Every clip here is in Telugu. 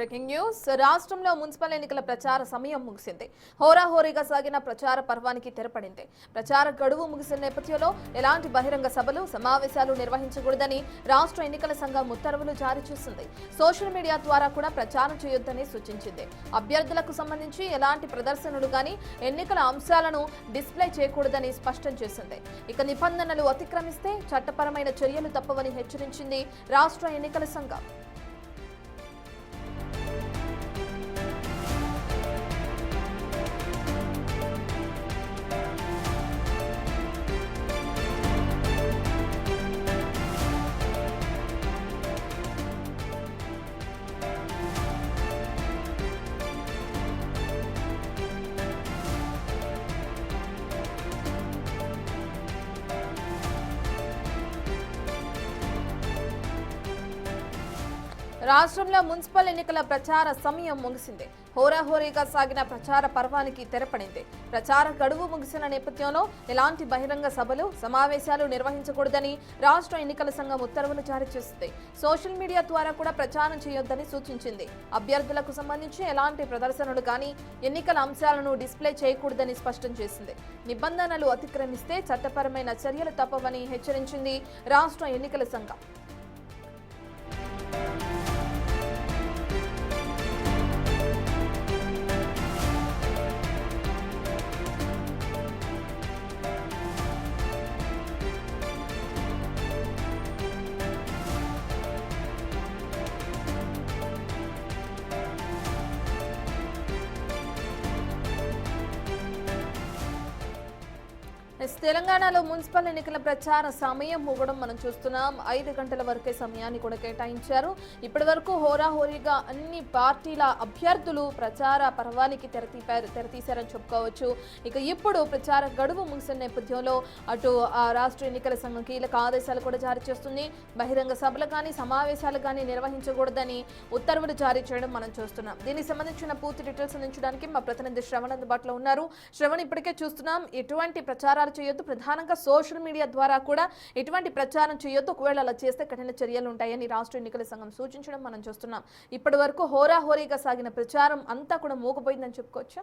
బ్రేకింగ్ న్యూస్ రాష్ట్రంలో మున్సిపల్ ఎన్నికల ప్రచార సమయం ముగిసింది. హోరాహోరీగా సాగిన ప్రచార పర్వానికి తెరపడింది. ప్రచార గడువు ముగిసిన నేపథ్యంలో ఎలాంటి బహిరంగ సభలు సమావేశాలు నిర్వహించకూడదని రాష్ట్ర ఎన్నికల సంఘం ఉత్తర్వులు జారీ చేసింది. సోషల్ మీడియా ద్వారా కూడా ప్రచారం చేయొద్దని సూచించింది. అభ్యర్థులకు సంబంధించి ఎలాంటి ప్రదర్శనలు గాని ఎన్నికల అంశాలను డిస్ప్లే చేయకూడదని స్పష్టం చేసింది. ఇక నిబంధనలు అతిక్రమిస్తే చట్టపరమైన చర్యలు తప్పవని హెచ్చరించింది రాష్ట్ర ఎన్నికల సంఘం. రాష్ట్రంలో మున్సిపల్ ఎన్నికల ప్రచార సమయం ముగిసింది. హోరాహోరీగా సాగిన ప్రచార పర్వానికి తెరపడింది. ప్రచార గడువు ముగిసిన నేపథ్యంలో ఎలాంటి బహిరంగ సభలు సమావేశాలు నిర్వహించకూడదని రాష్ట్ర ఎన్నికల సంఘం ఉత్తర్వులు జారీ చేసింది. సోషల్ మీడియా ద్వారా కూడా ప్రచారం చేయొద్దని సూచించింది. అభ్యర్థులకు సంబంధించి ఎలాంటి ప్రదర్శనలు కానీ ఎన్నికల అంశాలను డిస్ప్లే చేయకూడదని స్పష్టం చేసింది. నిబంధనలు అతిక్రమిస్తే చట్టపరమైన చర్యలు తప్పవని హెచ్చరించింది రాష్ట్ర ఎన్నికల సంఘం. తెలంగాణలో మున్సిపల్ ఎన్నికల ప్రచార సమయం ముగడం మనం చూస్తున్నాం. 5 గంటల వరకే సమయాన్ని కూడా కేటాయించారు. ఇప్పటి వరకు హోరాహోరీగా అన్ని పార్టీల అభ్యర్థులు ప్రచార పర్వానికి తెరతీశారని చెప్పుకోవచ్చు. ఇక ఇప్పుడు ప్రచార గడువు ముగిసిన నేపథ్యంలో అటు రాష్ట్ర ఎన్నికల సంఘం కీలక ఆదేశాలు కూడా జారీ చేస్తుంది. బహిరంగ సభలు కానీ సమావేశాలు కానీ నిర్వహించకూడదని ఉత్తర్వులు జారీ చేయడం మనం చూస్తున్నాం. దీనికి సంబంధించిన పూర్తి డీటెయిల్స్ అందించడానికి మా ప్రతినిధి శ్రవణ్ అందుబాటులో ఉన్నారు. శ్రవణ్, ఇప్పటికే చూస్తున్నాం ఎటువంటి ప్రచారాలు చేయొద్దు, ప్రధానంగా సోషల్ మీడియా ద్వారా కూడా ఎటువంటి ప్రచారం చేయొద్దు, ఒకవేళ అలా చేస్తే కఠిన చర్యలు ఉంటాయని రాష్ట్ర ఎన్నికల సంఘం సూచించడం మనం చూస్తున్నాం. ఇప్పటి వరకు హోరాహోరీగా సాగిన ప్రచారం అంతా కూడా మూగపోయిందని చెప్పుకోవచ్చా?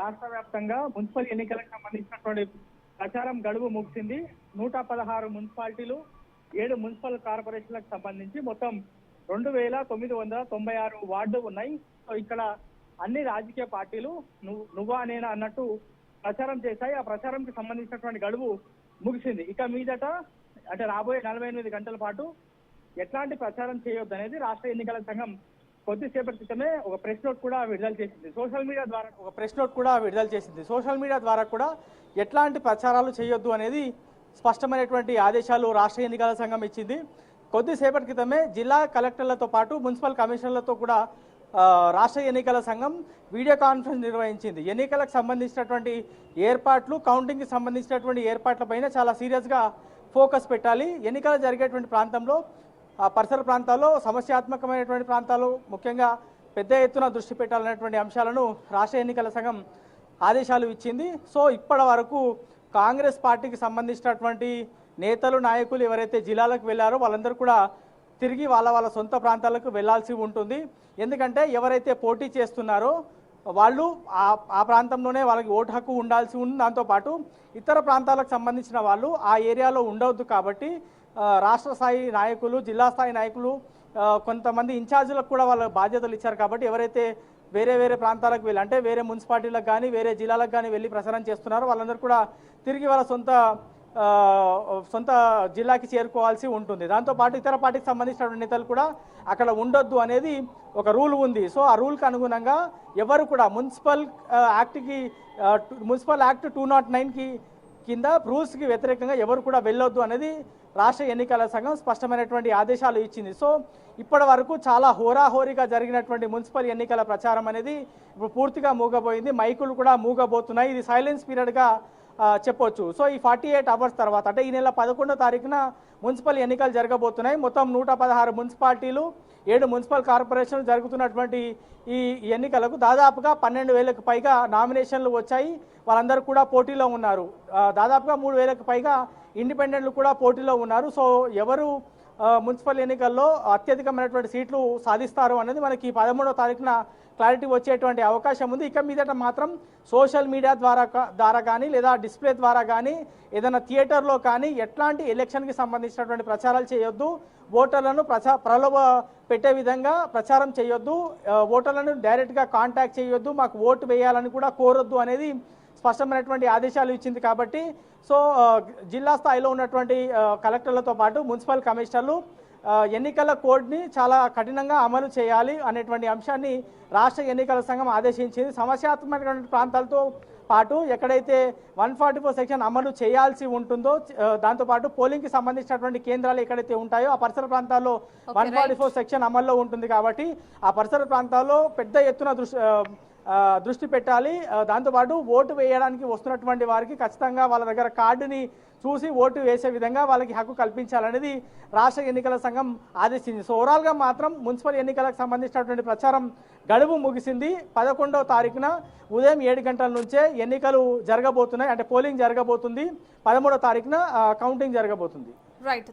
రాష్ట్ర వ్యాప్తంగా మున్సిపల్ ఎన్నికలకు సంబంధించినటువంటి ప్రచారం గడువు ముగిసింది. 116 మున్సిపాలిటీలు 7 మున్సిపల్ కార్పొరేషన్లకు సంబంధించి మొత్తం 2996 వార్డు ఉన్నాయి. సో ఇక్కడ అన్ని రాజకీయ పార్టీలు నువ్వా నేనా అన్నట్టు ప్రచారం చేశాయి. ఆ ప్రచారంకి సంబంధించినటువంటి గడువు ముగిసింది. ఇక మీదట అంటే రాబోయే 48 గంటల పాటు ఎట్లాంటి ప్రచారం చేయొద్దు అనేది రాష్ట్ర ఎన్నికల సంఘం కొద్దిసేపటి క్రితమే ఒక ప్రెస్ నోట్ కూడా విడుదల చేసింది. సోషల్ మీడియా ద్వారా కూడా ఎట్లాంటి ప్రచారాలు చేయొద్దు అనేది స్పష్టమైనటువంటి ఆదేశాలు రాష్ట్ర ఎన్నికల సంఘం ఇచ్చింది. కొద్దిసేపటి క్రితమే జిల్లా కలెక్టర్లతో పాటు మున్సిపల్ కమిషనర్లతో కూడా రాష్ట్ర ఎన్నికల సంఘం వీడియో కాన్ఫరెన్స్ నిర్వహించింది. ఎన్నికలకు సంబంధించినటువంటి ఏర్పాట్లు, కౌంటింగ్కి సంబంధించినటువంటి ఏర్పాట్లపైన చాలా సీరియస్గా ఫోకస్ పెట్టాలి. ఎన్నికలు జరిగేటువంటి ప్రాంతంలో పరిసర ప్రాంతాల్లో సమస్యాత్మకమైనటువంటి ప్రాంతాలు ముఖ్యంగా పెద్ద ఎత్తున దృష్టి పెట్టాలనేటువంటి అంశాలను రాష్ట్ర ఎన్నికల సంఘం ఆదేశాలు ఇచ్చింది. సో ఇప్పటి వరకు కాంగ్రెస్ పార్టీకి సంబంధించినటువంటి నేతలు, నాయకులు ఎవరైతే జిల్లాలకు వెళ్ళారో వాళ్ళందరూ కూడా తిరిగి వాళ్ళ సొంత ప్రాంతాలకు వెళ్లాల్సి ఉంటుంది. ఎందుకంటే ఎవరైతే పోటీ చేస్తున్నారో వాళ్ళు ఆ ప్రాంతంలోనే వాళ్ళకి ఓటు హక్కు ఉండాల్సి ఉంది. దాంతోపాటు ఇతర ప్రాంతాలకు సంబంధించిన వాళ్ళు ఆ ఏరియాలో ఉండవద్దు. కాబట్టి రాష్ట్ర స్థాయి నాయకులు, జిల్లా స్థాయి నాయకులు, కొంతమంది ఇన్ఛార్జీలకు కూడా వాళ్ళ బాధ్యతలు ఇచ్చారు. కాబట్టి ఎవరైతే వేరే ప్రాంతాలకు వెళ్ళి అంటే వేరే మున్సిపాలిటీలకు కానీ వేరే జిల్లాలకు కానీ వెళ్ళి ప్రచారం చేస్తున్నారో వాళ్ళందరూ కూడా తిరిగి వాళ్ళ సొంత జిల్లాకి చేరుకోవాల్సి ఉంటుంది. దాంతోపాటు ఇతర పార్టీకి సంబంధించినటువంటి నేతలు కూడా అక్కడ ఉండొద్దు అనేది ఒక రూల్ ఉంది. సో ఆ రూల్కి అనుగుణంగా ఎవరు కూడా మున్సిపల్ యాక్ట్ 209 కింద రూల్స్కి వ్యతిరేకంగా ఎవరు కూడా వెళ్ళొద్దు అనేది రాష్ట్ర ఎన్నికల సంఘం స్పష్టమైనటువంటి ఆదేశాలు ఇచ్చింది. సో ఇప్పటి వరకు చాలా హోరాహోరీగా జరిగినటువంటి మున్సిపల్ ఎన్నికల ప్రచారం అనేది ఇప్పుడు పూర్తిగా మూగబోయింది. మైకులు కూడా మూగబోతున్నాయి. ఇది సైలెన్స్ పీరియడ్గా చెప్పొచ్చు. సో ఈ 48 అవర్స్ తర్వాత అంటే ఈ నెల 11వ తారీఖున మున్సిపల్ ఎన్నికలు జరగబోతున్నాయి. మొత్తం 116 మున్సిపాలిటీలు 7 మున్సిపల్ కార్పొరేషన్లు జరుగుతున్నటువంటి ఈ ఎన్నికలకు దాదాపుగా 12,000కు పైగా నామినేషన్లు వచ్చాయి. వాళ్ళందరూ కూడా పోటీలో ఉన్నారు. దాదాపుగా 3,000కు పైగా ఇండిపెండెంట్లు కూడా పోటీలో ఉన్నారు. సో ఎవరు మున్సిపల్ ఎన్నికల్లో అత్యధికమైనటువంటి సీట్లు సాధిస్తారు అనేది మనకి 13వ తారీఖున క్లారిటీ వచ్చేటువంటి అవకాశం ఉంది. ఇక మీదట మాత్రం సోషల్ మీడియా ద్వారా కానీ లేదా డిస్ప్లే ద్వారా కానీ ఏదైనా థియేటర్లో కానీ ఎట్లాంటి ఎలక్షన్కి సంబంధించినటువంటి ప్రచారాలు చేయొద్దు, ఓటర్లను ప్రలోభ పెట్టే విధంగా ప్రచారం చేయొద్దు, ఓటర్లను డైరెక్ట్గా కాంటాక్ట్ చేయొద్దు, మాకు ఓటు వేయాలని కూడా కోరొద్దు అనేది స్పష్టమైనటువంటి ఆదేశాలు ఇచ్చింది. కాబట్టి సో జిల్లా స్థాయిలో ఉన్నటువంటి కలెక్టర్లతో పాటు మున్సిపల్ కమిషనర్లు ఎన్నికల కోడ్ని చాలా కఠినంగా అమలు చేయాలి అనేటువంటి అంశాన్ని రాష్ట్ర ఎన్నికల సంఘం ఆదేశించింది. సమస్యాత్మకమైన ప్రాంతాలతో పాటు ఎక్కడైతే 144 సెక్షన్ అమలు చేయాల్సి ఉంటుందో దాంతోపాటు పోలింగ్కి సంబంధించినటువంటి కేంద్రాలు ఎక్కడైతే ఉంటాయో ఆ పరిసర ప్రాంతాల్లో 144 సెక్షన్ అమల్లో ఉంటుంది. కాబట్టి ఆ పరిసర ప్రాంతాల్లో పెద్ద ఎత్తున దృష్టి పెట్టాలి. దాంతోపాటు ఓటు వేయడానికి వస్తున్నటువంటి వారికి ఖచ్చితంగా వాళ్ళ దగ్గర కార్డుని చూసి ఓటు వేసే విధంగా వాళ్ళకి హక్కు కల్పించాలనేది రాష్ట్ర ఎన్నికల సంఘం ఆదేశించింది. సో ఓవరాల్గా మాత్రం మున్సిపల్ ఎన్నికలకు సంబంధించినటువంటి ప్రచారం గడువు ముగిసింది. 11వ తారీఖున ఉదయం 7 గంటల నుంచే ఎన్నికలు జరగబోతున్నాయి, అంటే పోలింగ్ జరగబోతుంది. 13వ తారీఖున కౌంటింగ్ జరగబోతుంది. రైట్.